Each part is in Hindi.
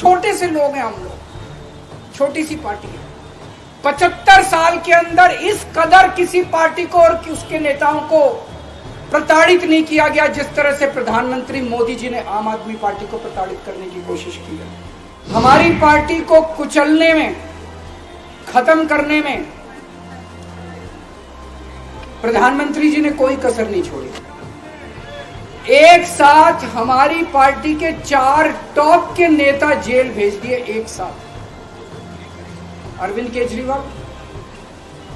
छोटे से लोग हैं हम लोग, छोटी सी पार्टी है। 75 साल के अंदर इस कदर किसी पार्टी को और उसके नेताओं को प्रताड़ित नहीं किया गया जिस तरह से प्रधानमंत्री मोदी जी ने आम आदमी पार्टी को प्रताड़ित करने की कोशिश की है। हमारी पार्टी को कुचलने में, खत्म करने में प्रधानमंत्री जी ने कोई कसर नहीं छोड़ी। एक साथ हमारी पार्टी के 4 टॉप के नेता जेल भेज दिए एक साथ। अरविंद केजरीवाल,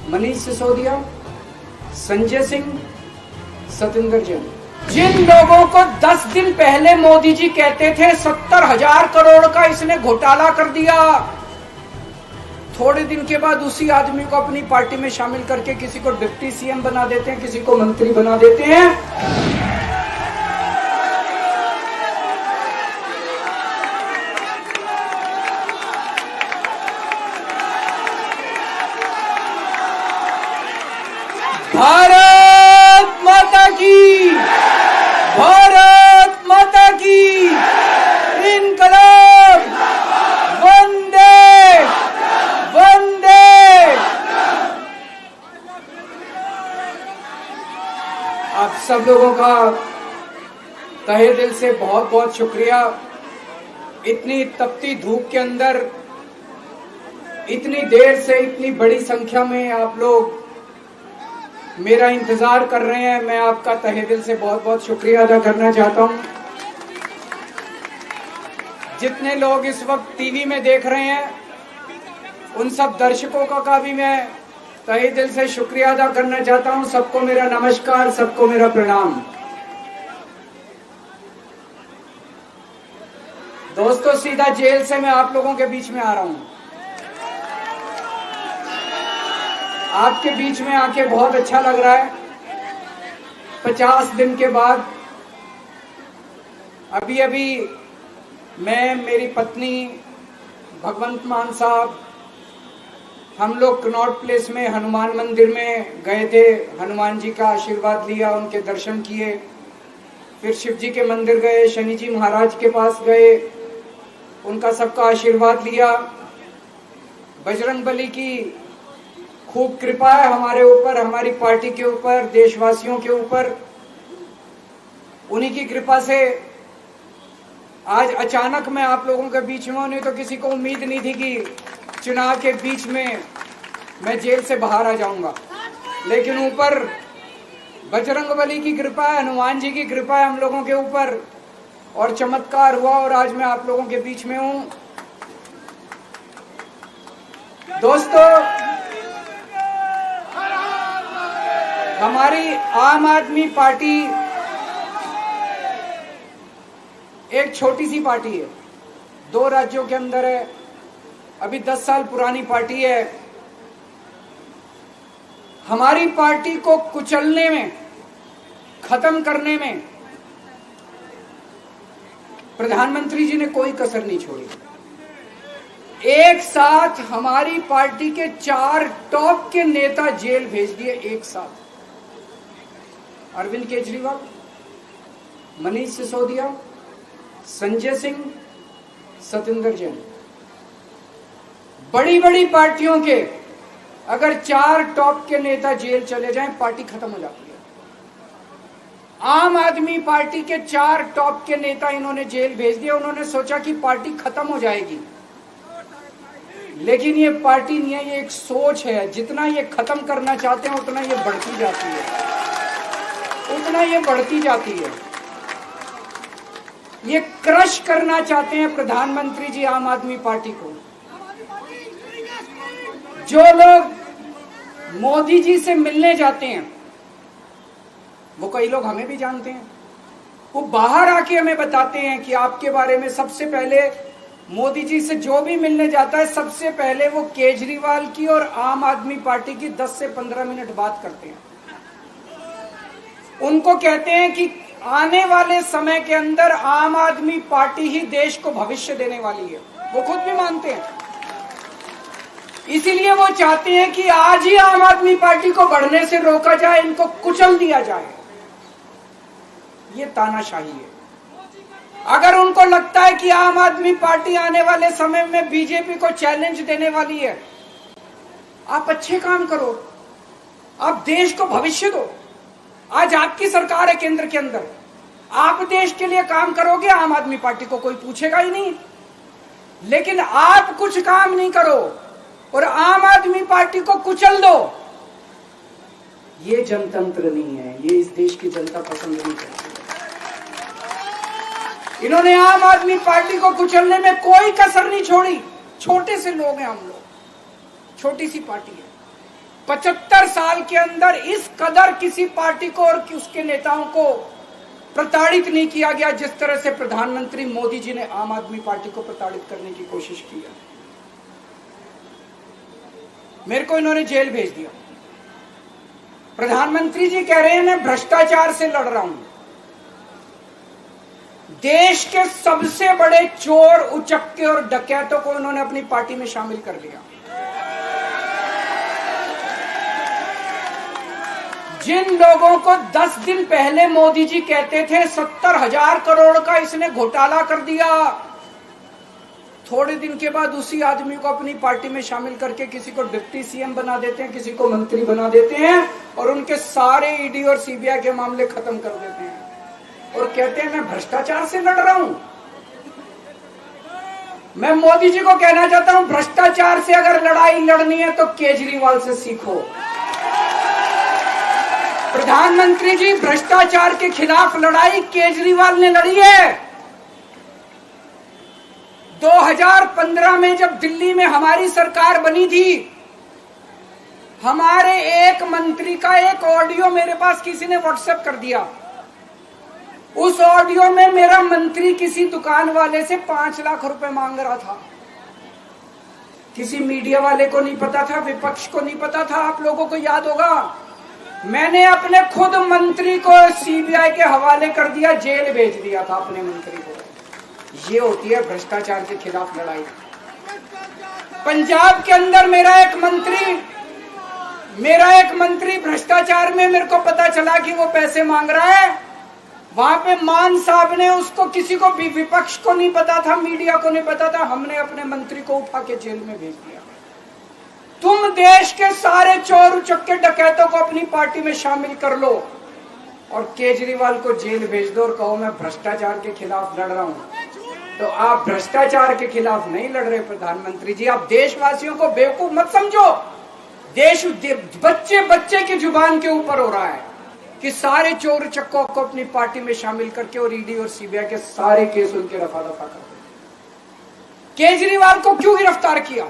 मनीष सिसोदिया, संजय सिंह, सतिंदर जैन। जिन लोगों को 10 दिन पहले मोदी जी कहते थे 70,000 करोड़ का इसने घोटाला कर दिया, थोड़े दिन के बाद उसी आदमी को अपनी पार्टी में शामिल करके किसी को डिप्टी सीएम बना देते हैं, किसी को मंत्री बना देते हैं। भारत माता की, भारत माता की, इनकलाब, वंदे वंदे। आप सब लोगों का तहे दिल से बहुत बहुत शुक्रिया। इतनी तपती धूप के अंदर इतनी देर से इतनी बड़ी संख्या में आप लोग मेरा इंतजार कर रहे हैं। मैं आपका तहे दिल से बहुत बहुत शुक्रिया अदा करना चाहता हूं। जितने लोग इस वक्त टीवी में देख रहे हैं, उन सब दर्शकों का भी मैं तहे दिल से शुक्रिया अदा करना चाहता हूं। सबको मेरा नमस्कार, सबको मेरा प्रणाम। दोस्तों, सीधा जेल से मैं आप लोगों के बीच में आ रहा हूं। आपके बीच में आके बहुत अच्छा लग रहा है। 50 दिन के बाद अभी अभी मैं, मेरी पत्नी, भगवंत मान साहब, हम लोग कनॉट प्लेस में हनुमान मंदिर में गए थे। हनुमान जी का आशीर्वाद लिया, उनके दर्शन किए। फिर शिव जी के मंदिर गए, शनि जी महाराज के पास गए, उनका सबका आशीर्वाद लिया। बजरंग बली की खूब कृपा है हमारे ऊपर, हमारी पार्टी के ऊपर, देशवासियों के ऊपर। उन्हीं की कृपा से आज अचानक मैं आप लोगों के बीच में हूं। नहीं तो किसी को उम्मीद नहीं थी कि चुनाव के बीच में मैं जेल से बाहर आ जाऊंगा, लेकिन ऊपर बजरंग बली की कृपा है, हनुमान जी की कृपा है हम लोगों के ऊपर, और चमत्कार हुआ और आज मैं आप लोगों के बीच में हूं। दोस्तों, हमारी आम आदमी पार्टी एक छोटी सी पार्टी है, 2 राज्यों के अंदर है, अभी 10 साल पुरानी पार्टी है। हमारी पार्टी को कुचलने में, खत्म करने में प्रधानमंत्री जी ने कोई कसर नहीं छोड़ी। एक साथ हमारी पार्टी के 4 टॉप के नेता जेल भेज दिए एक साथ। अरविंद केजरीवाल, मनीष सिसोदिया, संजय सिंह, सतिंदर जैन। बड़ी बड़ी पार्टियों के अगर 4 टॉप के नेता जेल चले जाएं, पार्टी खत्म हो जाती है। आम आदमी पार्टी के 4 टॉप के नेता इन्होंने जेल भेज दिए। उन्होंने सोचा कि पार्टी खत्म हो जाएगी, लेकिन ये पार्टी नहीं है, ये एक सोच है। जितना ये खत्म करना चाहते हैं उतना ये बढ़ती जाती है, उतना ये बढ़ती जाती है। ये क्रश करना चाहते हैं प्रधानमंत्री जी आम आदमी पार्टी को। जो लोग मोदी जी से मिलने जाते हैं, वो कई लोग हमें भी जानते हैं, वो बाहर आके हमें बताते हैं कि आपके बारे में सबसे पहले मोदी जी से जो भी मिलने जाता है, सबसे पहले वो केजरीवाल की और आम आदमी पार्टी की 10 से 15 मिनट बात करते हैं। उनको कहते हैं कि आने वाले समय के अंदर आम आदमी पार्टी ही देश को भविष्य देने वाली है। वो खुद भी मानते हैं। इसीलिए वो चाहते हैं कि आज ही आम आदमी पार्टी को बढ़ने से रोका जाए, इनको कुचल दिया जाए। ये तानाशाही है। अगर उनको लगता है कि आम आदमी पार्टी आने वाले समय में बीजेपी को चैलेंज देने वाली है, आप अच्छे काम करो, आप देश को भविष्य दो। आज आपकी सरकार है केंद्र के अंदर, आप देश के लिए काम करोगे, आम आदमी पार्टी को कोई पूछेगा ही नहीं। लेकिन आप कुछ काम नहीं करो और आम आदमी पार्टी को कुचल दो, ये जनतंत्र नहीं है, ये इस देश की जनता पसंद नहीं करती। इन्होंने आम आदमी पार्टी को कुचलने में कोई कसर नहीं छोड़ी। छोटे से लोग हैं हम लोग, छोटी सी पार्टी है। 75 साल के अंदर इस कदर किसी पार्टी को और उसके नेताओं को प्रताड़ित नहीं किया गया जिस तरह से प्रधानमंत्री मोदी जी ने आम आदमी पार्टी को प्रताड़ित करने की कोशिश की है। मेरे को इन्होंने जेल भेज दिया। प्रधानमंत्री जी कह रहे हैं मैं भ्रष्टाचार से लड़ रहा हूं। देश के सबसे बड़े चोर, उचक्के और डकैतों को उन्होंने अपनी पार्टी में शामिल कर लिया। जिन लोगों को 10 दिन पहले मोदी जी कहते थे 70,000 करोड़ का इसने घोटाला कर दिया, थोड़े दिन के बाद उसी आदमी को अपनी पार्टी में शामिल करके किसी को डिप्टी सीएम बना देते हैं, किसी को मंत्री बना देते हैं और उनके सारे ईडी और सीबीआई के मामले खत्म कर देते हैं और कहते हैं मैं भ्रष्टाचार से लड़ रहा हूं। मैं मोदी जी को कहना चाहता हूं, भ्रष्टाचार से अगर लड़ाई लड़नी है तो केजरीवाल से सीखो। प्रधानमंत्री जी, भ्रष्टाचार के खिलाफ लड़ाई केजरीवाल ने लड़ी है। 2015 में जब दिल्ली में हमारी सरकार बनी थी, हमारे एक मंत्री का एक ऑडियो मेरे पास किसी ने व्हाट्सएप कर दिया। उस ऑडियो में मेरा मंत्री किसी दुकान वाले से 5 लाख रुपए मांग रहा था। किसी मीडिया वाले को नहीं पता था, विपक्ष को नहीं पता था। आप लोगों को याद होगा, मैंने अपने खुद मंत्री को सीबीआई के हवाले कर दिया, जेल भेज दिया था अपने मंत्री को। ये होती है भ्रष्टाचार के खिलाफ लड़ाई। पंजाब के अंदर मेरा एक मंत्री भ्रष्टाचार में, मेरे को पता चला कि वो पैसे मांग रहा है। वहां पे मान साहब ने उसको, किसी को भी, विपक्ष को नहीं पता था, मीडिया को नहीं पता था, हमने अपने मंत्री को उठा के जेल में भेज दिया। तुम देश के सारे चोर उचक्के डकैतों को अपनी पार्टी में शामिल कर लो और केजरीवाल को जेल भेज दो और कहो मैं भ्रष्टाचार के खिलाफ लड़ रहा हूं। तो आप भ्रष्टाचार के खिलाफ नहीं लड़ रहे प्रधानमंत्री जी। आप देशवासियों को बेवकूफ मत समझो। देश बच्चे की जुबान के ऊपर हो रहा है कि सारे चोर चक्कों को अपनी पार्टी में शामिल करके और ईडी और सीबीआई के सारे केस उनके रफा दफा कर दो। केजरीवाल को क्यों गिरफ्तार किया?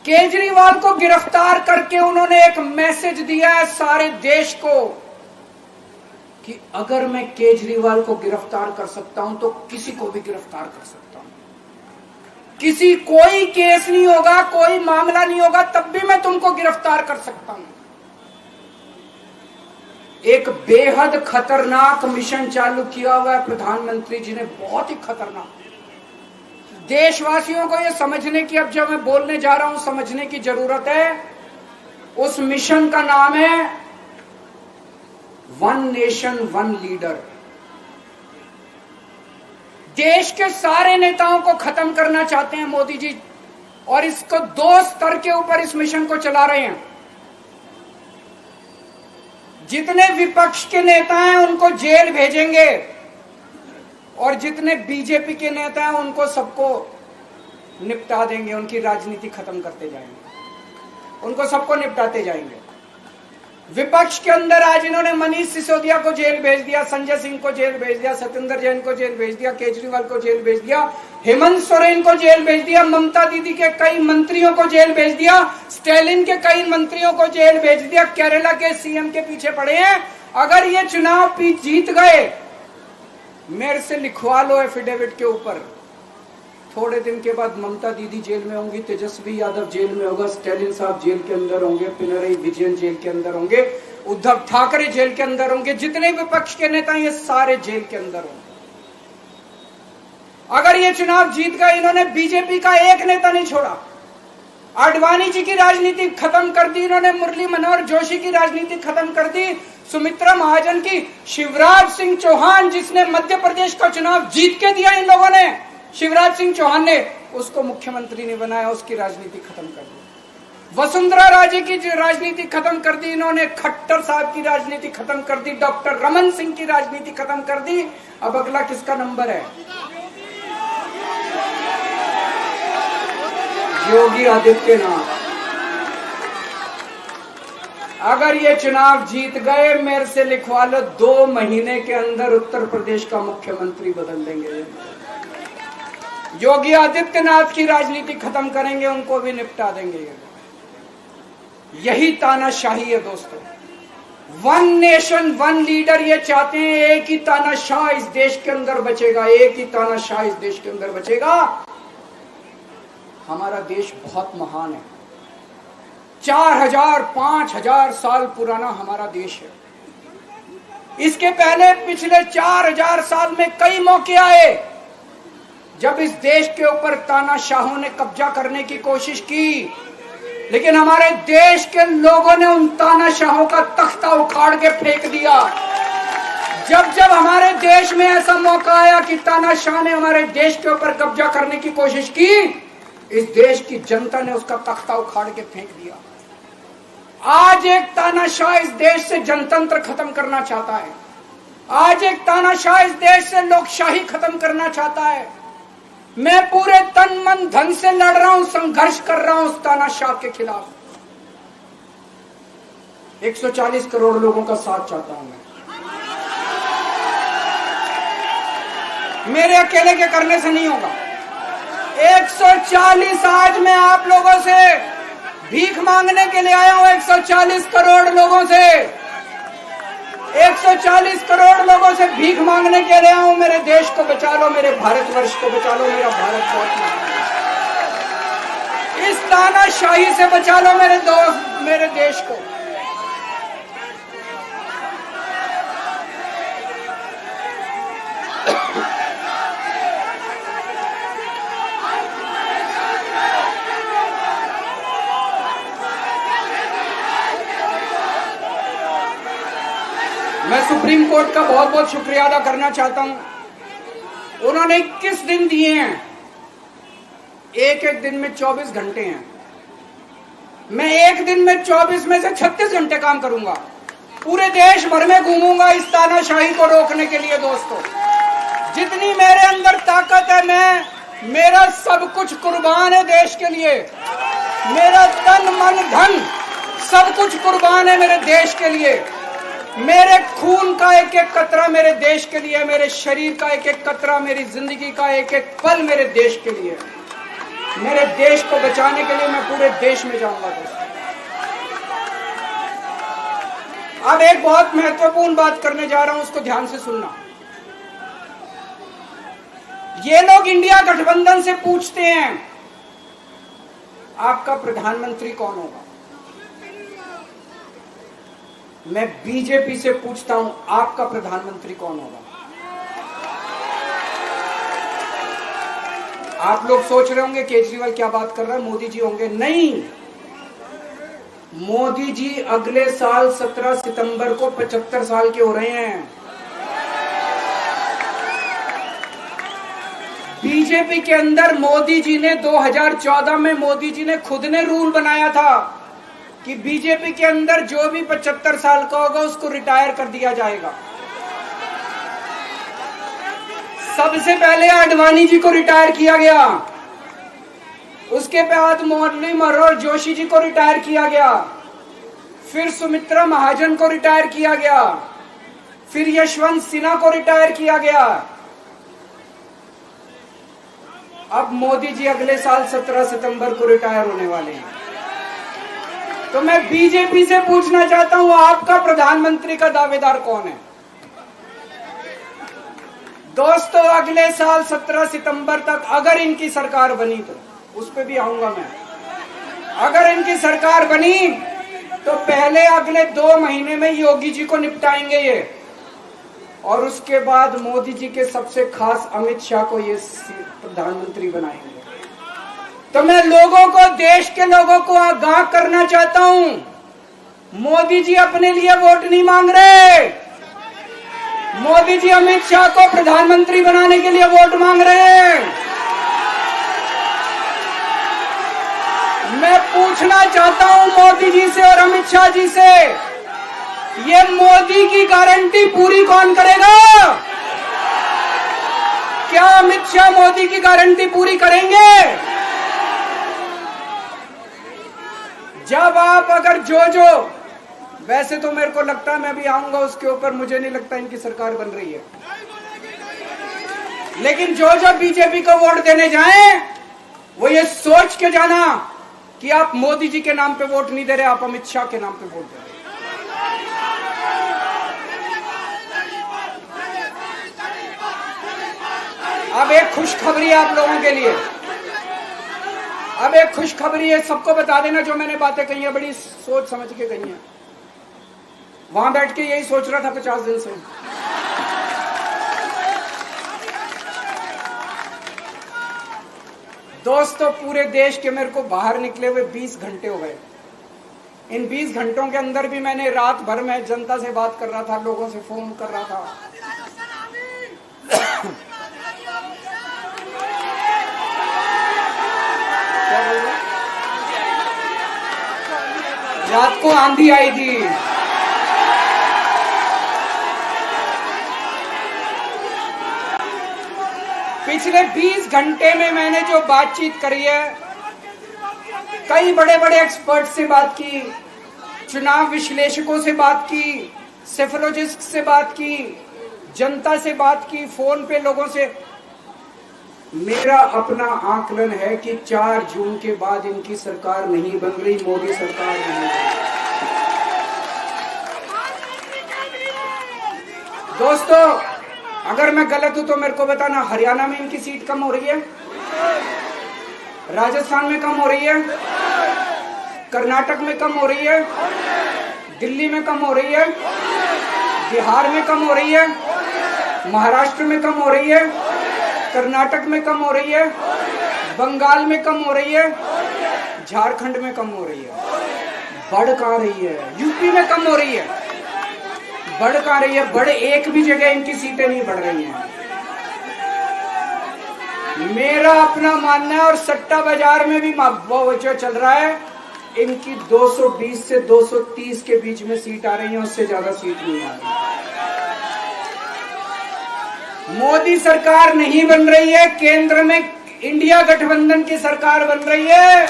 केजरीवाल को गिरफ्तार करके उन्होंने एक मैसेज दिया है सारे देश को कि अगर मैं केजरीवाल को गिरफ्तार कर सकता हूं तो किसी को भी गिरफ्तार कर सकता हूं। कोई केस नहीं होगा, कोई मामला नहीं होगा, तब भी मैं तुमको गिरफ्तार कर सकता हूं। एक बेहद खतरनाक मिशन चालू किया हुआ है प्रधानमंत्री जी ने, बहुत ही खतरनाक। देशवासियों को यह समझने की, अब जब मैं बोलने जा रहा हूं, समझने की जरूरत है। उस मिशन का नाम है वन नेशन वन लीडर। देश के सारे नेताओं को खत्म करना चाहते हैं मोदी जी और इसको 2 स्तर के ऊपर इस मिशन को चला रहे हैं। जितने विपक्ष के नेता हैं उनको जेल भेजेंगे और जितने बीजेपी के नेता हैं उनको सबको निपटा देंगे, उनकी राजनीति खत्म करते जाएंगे, उनको सबको निपटाते जाएंगे। विपक्ष के अंदर आज इन्होंने मनीष सिसोदिया को जेल भेज दिया, संजय सिंह को जेल भेज दिया, सत्येंद्र जैन को जेल भेज दिया, केजरीवाल को जेल भेज दिया, हेमंत सोरेन को जेल भेज दिया, ममता दीदी के कई मंत्रियों को जेल भेज दिया, स्टालिन के कई मंत्रियों को जेल भेज दिया, केरला के सीएम के पीछे पड़े हैं। अगर ये चुनाव जीत गए, मेरे से लिखवा लो एफिडेविट के ऊपर, थोड़े दिन के बाद ममता दीदी जेल में होंगी, तेजस्वी यादव जेल में होगा, स्टालिन साहब जेल के अंदर होंगे, पिनरई विजयन जेल के अंदर होंगे, उद्धव ठाकरे जेल के अंदर होंगे, जितने विपक्ष के नेता ये सारे जेल के अंदर होंगे। अगर ये चुनाव जीत गए, इन्होंने बीजेपी का एक नेता नहीं छोड़ा, आडवाणी जी की राजनीति खत्म कर दी इन्होंने, मुरली मनोहर जोशी की राजनीति खत्म कर दी, सुमित्रा महाजन की शिवराज सिंह चौहान, जिसने मध्य प्रदेश का चुनाव जीत के दिया इन लोगों ने, शिवराज सिंह चौहान ने उसको मुख्यमंत्री नहीं बनाया, उसकी राजनीति खत्म कर दी। वसुंधरा राजे की राजनीति खत्म कर दी इन्होंने, खट्टर साहब की राजनीति खत्म कर दी, डॉक्टर रमन सिंह की राजनीति खत्म कर दी। अब अगला किसका नंबर है? योगी आदित्यनाथ। अगर ये चुनाव जीत गए, मेरे से लिखवा लो, 2 महीने के अंदर उत्तर प्रदेश का मुख्यमंत्री बदल देंगे। योगी आदित्यनाथ की राजनीति खत्म करेंगे, उनको भी निपटा देंगे। यही तानाशाही है दोस्तों। 1 नेशन 1 लीडर ये चाहते हैं। एक ही तानाशाह इस देश के अंदर बचेगा, एक ही तानाशाह इस देश के अंदर बचेगा। हमारा देश बहुत महान है, 4000 5000 साल पुराना हमारा देश है। इसके पहले पिछले 4000 साल में कई मौके आए जब इस देश के ऊपर तानाशाहों ने कब्जा करने की कोशिश की, लेकिन हमारे देश के लोगों ने उन तानाशाहों का तख्ता उखाड़ के फेंक दिया। जब जब हमारे देश में ऐसा मौका आया कि तानाशाह ने हमारे देश के ऊपर कब्जा करने की कोशिश की, इस देश की जनता ने उसका तख्ता उखाड़ के फेंक दिया। आज एक तानाशाह इस देश से जनतंत्र खत्म करना चाहता है। आज एक तानाशाह इस देश से लोकशाही खत्म करना चाहता है। मैं पूरे तन मन धन से लड़ रहा हूं, संघर्ष कर रहा हूं उस तानाशाह के खिलाफ। 140 करोड़ लोगों का साथ चाहता हूं मैं। मेरे अकेले के करने से नहीं होगा। 140 आज मैं आप लोगों से भीख मांगने के लिए आया हूं, 140 करोड़ लोगों से, 140 करोड़ लोगों से भीख मांगने के लिए आया हूं। मेरे देश को बचा लो, मेरे भारतवर्ष को बचा लो, मेरा भारत बहुत महान है। इस तानाशाही से बचा लो मेरे दोस्त, मेरे देश को। मैं सुप्रीम कोर्ट का बहुत बहुत शुक्रिया अदा करना चाहता हूं। उन्होंने 21 दिन दिए हैं, एक एक दिन में 24 घंटे हैं। मैं एक दिन में 24 में से 36 घंटे काम करूंगा, पूरे देश भर में घूमूंगा इस तानाशाही को रोकने के लिए। दोस्तों, जितनी मेरे अंदर ताकत है, मेरा सब कुछ कुर्बान है देश के लिए। मेरा तन मन धन सब कुछ कुर्बान है मेरे देश के लिए। मेरे खून का एक एक कतरा मेरे देश के लिए, मेरे शरीर का एक एक कतरा, मेरी जिंदगी का एक एक पल मेरे देश के लिए। मेरे देश को बचाने के लिए मैं पूरे देश में जाऊंगा दोस्तों। अब एक बहुत महत्वपूर्ण बात करने जा रहा हूं, उसको ध्यान से सुनना। ये लोग इंडिया गठबंधन से पूछते हैं आपका प्रधानमंत्री कौन होगा। मैं बीजेपी से पूछता हूं आपका प्रधानमंत्री कौन होगा। आप लोग सोच रहे होंगे केजरीवाल क्या बात कर रहा है, मोदी जी होंगे। नहीं, मोदी जी अगले साल 17 सितंबर को 75 साल के हो रहे हैं। बीजेपी के अंदर मोदी जी ने 2014 में मोदी जी ने खुद ने रूल बनाया था कि बीजेपी के अंदर जो भी 75 साल का होगा उसको रिटायर कर दिया जाएगा। सबसे पहले आडवाणी जी को रिटायर किया गया, उसके बाद मुरली मनोहर जोशी जी को रिटायर किया गया, फिर सुमित्रा महाजन को रिटायर किया गया, फिर यशवंत सिन्हा को रिटायर किया गया। अब मोदी जी अगले साल 17 सितंबर को रिटायर होने वाले हैं। तो मैं बीजेपी से पूछना चाहता हूं आपका प्रधानमंत्री का दावेदार कौन है। दोस्तों, अगले साल 17 सितंबर तक अगर इनकी सरकार बनी, तो उस पर भी आऊंगा मैं। अगर इनकी सरकार बनी तो पहले अगले 2 महीने में योगी जी को निपटाएंगे ये, और उसके बाद मोदी जी के सबसे खास अमित शाह को ये प्रधानमंत्री बनाएंगे। तो मैं लोगों को, देश के लोगों को आगाह करना चाहता हूं मोदी जी अपने लिए वोट नहीं मांग रहे, मोदी जी अमित शाह को प्रधानमंत्री बनाने के लिए वोट मांग रहे हैं। मैं पूछना चाहता हूं मोदी जी से और अमित शाह जी से, ये मोदी की गारंटी पूरी कौन करेगा? क्या अमित शाह मोदी की गारंटी पूरी करेंगे? जब आप अगर जो वैसे तो मेरे को लगता है, मैं भी आऊंगा उसके ऊपर, मुझे नहीं लगता इनकी सरकार बन रही है, लेकिन जो बीजेपी को वोट देने जाएं वो ये सोच के जाना कि आप मोदी जी के नाम पे वोट नहीं दे रहे, आप अमित शाह के नाम पे वोट दे रहे। अब एक खुशखबरी है आप लोगों के लिए, अब एक खुशखबरी है, सबको बता देना जो मैंने बातें कही है, बड़ी सोच समझ के कही है। वहां बैठ के यही सोच रहा था 50 दिन से। दोस्तों, पूरे देश के मेरे को बाहर निकले हुए 20 घंटे हो गए। इन 20 घंटों के अंदर भी मैंने रात भर में जनता से बात कर रहा था, लोगों से फोन कर रहा था। क्या बोल रहे? रात को आंधी आई थी। पिछले 20 घंटे में मैंने जो बातचीत करी है, कई बड़े बड़े एक्सपर्ट से बात की, चुनाव विश्लेषकों से बात की, सेफोलॉजिस्ट से बात की, जनता से बात की, फोन पे लोगों से। मेरा अपना आकलन है कि 4 जून के बाद इनकी सरकार नहीं बन रही, मोदी सरकार नहीं बन रही। दोस्तों, अगर मैं गलत हूं तो मेरे को बताना। हरियाणा में इनकी सीट कम हो रही है, राजस्थान में कम हो रही है, कर्नाटक में कम हो रही है, दिल्ली में कम हो रही है, बिहार में कम हो रही है, महाराष्ट्र में कम हो रही है, कर्नाटक में कम हो रही है, बंगाल में कम हो रही है, झारखंड में कम हो रही है। बढ़ कहां रही है? यूपी में कम हो रही है, बढ़ कहां रही है? बड़े एक भी जगह इनकी सीटें नहीं बढ़ रही हैं। मेरा अपना मानना है, और सट्टा बाजार में भी जो चल रहा है, इनकी 220 से 230 के बीच में सीट आ रही है, उससे ज्यादा सीट नहीं आ रही। मोदी सरकार नहीं बन रही है, केंद्र में इंडिया गठबंधन की सरकार बन रही है।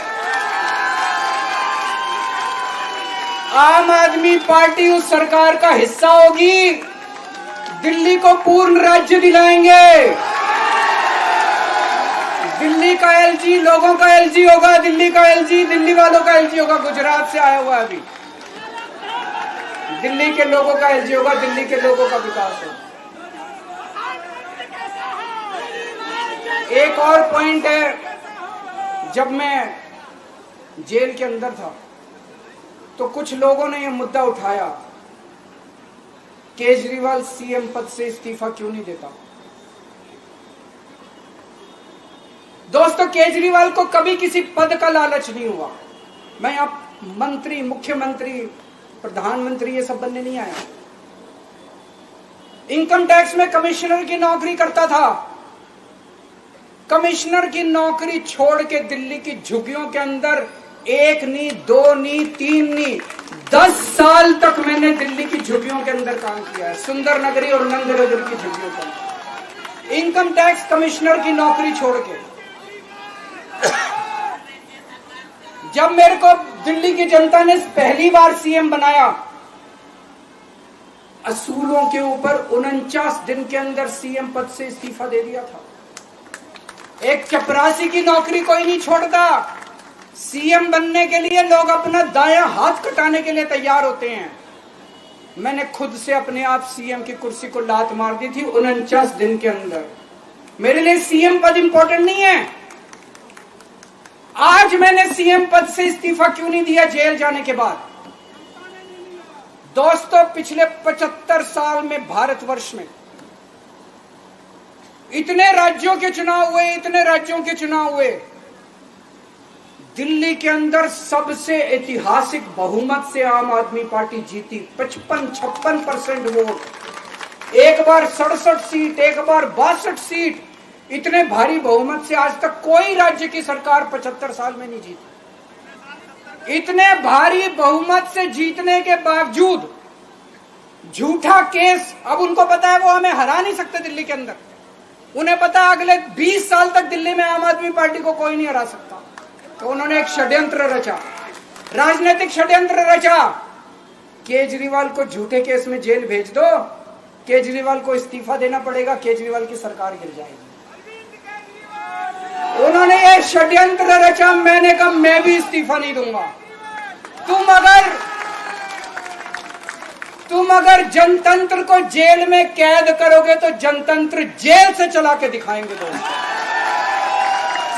आम आदमी पार्टी उस सरकार का हिस्सा होगी। दिल्ली को पूर्ण राज्य दिलाएंगे। दिल्ली का एलजी लोगों का एलजी होगा, दिल्ली का एलजी दिल्ली वालों का एलजी होगा। गुजरात से आया हुआ अभी, दिल्ली के लोगों का एलजी होगा, दिल्ली के लोगों का विकास होगा। एक और पॉइंट है, जब मैं जेल के अंदर था तो कुछ लोगों ने यह मुद्दा उठाया, केजरीवाल सीएम पद से इस्तीफा क्यों नहीं देता। दोस्तों, केजरीवाल को कभी किसी पद का लालच नहीं हुआ। मैं आप मंत्री, मुख्यमंत्री, प्रधानमंत्री ये सब बनने नहीं आया। इनकम टैक्स में कमिश्नर की नौकरी करता था। कमिश्नर की नौकरी छोड़ के दिल्ली की झुग्गियों के अंदर 1 नहीं, 2 नहीं, 3 नहीं, 10 साल तक मैंने दिल्ली की झुग्गियों के अंदर काम किया है, सुंदर नगरी और नंद नगर की झुग्गियों के अंदर, इनकम टैक्स कमिश्नर की नौकरी छोड़ के। जब मेरे को दिल्ली की जनता ने पहली बार सीएम बनाया, असूलों के ऊपर 49 दिन के अंदर सीएम पद से इस्तीफा दे दिया था। एक चपरासी की नौकरी कोई नहीं छोड़ता। सीएम बनने के लिए लोग अपना दायां हाथ कटाने के लिए तैयार होते हैं। मैंने खुद से अपने आप सीएम की कुर्सी को लात मार दी थी 49 दिन के अंदर। मेरे लिए सीएम पद इंपॉर्टेंट नहीं है। आज मैंने सीएम पद से इस्तीफा क्यों नहीं दिया जेल जाने के बाद? दोस्तों, पिछले 75 साल में भारतवर्ष में इतने राज्यों के चुनाव हुए, इतने राज्यों के चुनाव हुए, दिल्ली के अंदर सबसे ऐतिहासिक बहुमत से आम आदमी पार्टी जीती, 55-56% वोट, एक बार 67 सीट, एक बार 62 सीट। इतने भारी बहुमत से आज तक कोई राज्य की सरकार 75 साल में नहीं जीती। इतने भारी बहुमत से जीतने के बावजूद झूठा केस, अब उनको पता है वो हमें हरा नहीं सकते दिल्ली के अंदर। उन्हें पता है अगले 20 साल तक दिल्ली में आम आदमी पार्टी को कोई नहीं हरा सकता। तो उन्होंने एक षड्यंत्र रचा, राजनीतिक षड्यंत्र रचा। केजरीवाल को झूठे केस में जेल भेज दो, केजरीवाल को इस्तीफा देना पड़ेगा, केजरीवाल की सरकार गिर जाएगी। उन्होंने ये षड्यंत्र रचा। मैंने कहा मैं भी इस्तीफा नहीं दूंगा। तुम अगर जनतंत्र को जेल में कैद करोगे तो जनतंत्र जेल से चला के दिखाएंगे। दोस्तों,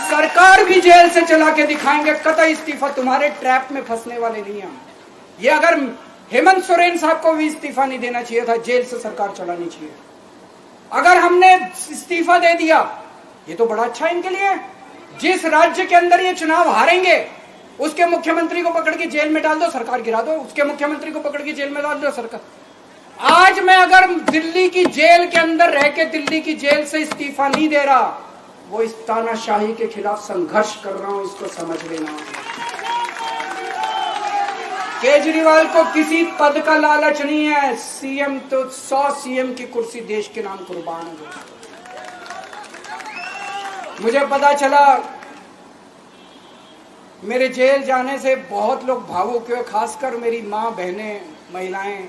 सरकार भी जेल से चला के दिखाएंगे। कतई इस्तीफा, तुम्हारे ट्रैप में फंसने वाले नहीं हम। ये अगर हेमंत सोरेन साहब को भी इस्तीफा नहीं देना चाहिए था, जेल से सरकार चलानी चाहिए। अगर हमने इस्तीफा दे दिया, ये तो बड़ा अच्छा इनके लिए। जिस राज्य के अंदर ये चुनाव हारेंगे उसके मुख्यमंत्री को पकड़ के जेल में डाल दो, सरकार गिरा दो। उसके मुख्यमंत्री को पकड़ के जेल में डाल दो, सरकार। आज मैं अगर दिल्ली की जेल के अंदर रह के दिल्ली की जेल से इस्तीफा नहीं दे रहा, वो इस तानाशाही के खिलाफ संघर्ष कर रहा हूं, इसको समझ लेना। केजरीवाल को किसी पद का लालच नहीं है। सीएम तो 100 सीएम की कुर्सी देश के नाम कुर्बान है। मुझे पता चला, मेरे जेल जाने से बहुत लोग भावुक हुए, खासकर मेरी माँ, बहनें, महिलाएं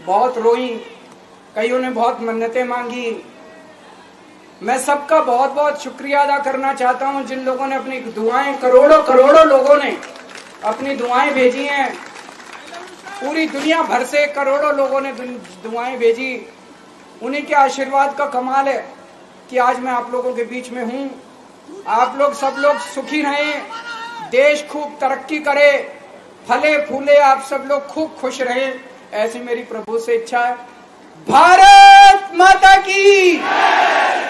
बहुत रोई। कईयों ने बहुत मन्नतें मांगी। मैं सबका बहुत बहुत शुक्रिया अदा करना चाहता हूं, जिन लोगों ने अपनी दुआएं, करोड़ों लोगों ने अपनी दुआएं भेजी हैं। पूरी दुनिया भर से करोड़ों लोगों ने दुआएं भेजी। उन्हीं के आशीर्वाद का कमाल है कि आज मैं आप लोगों के बीच में हूं। आप लोग सब लोग सुखी रहें, देश खूब तरक्की करे, फले फूले, आप सब लोग खूब खुश रहें, ऐसी मेरी प्रभु से इच्छा है। भारत माता की।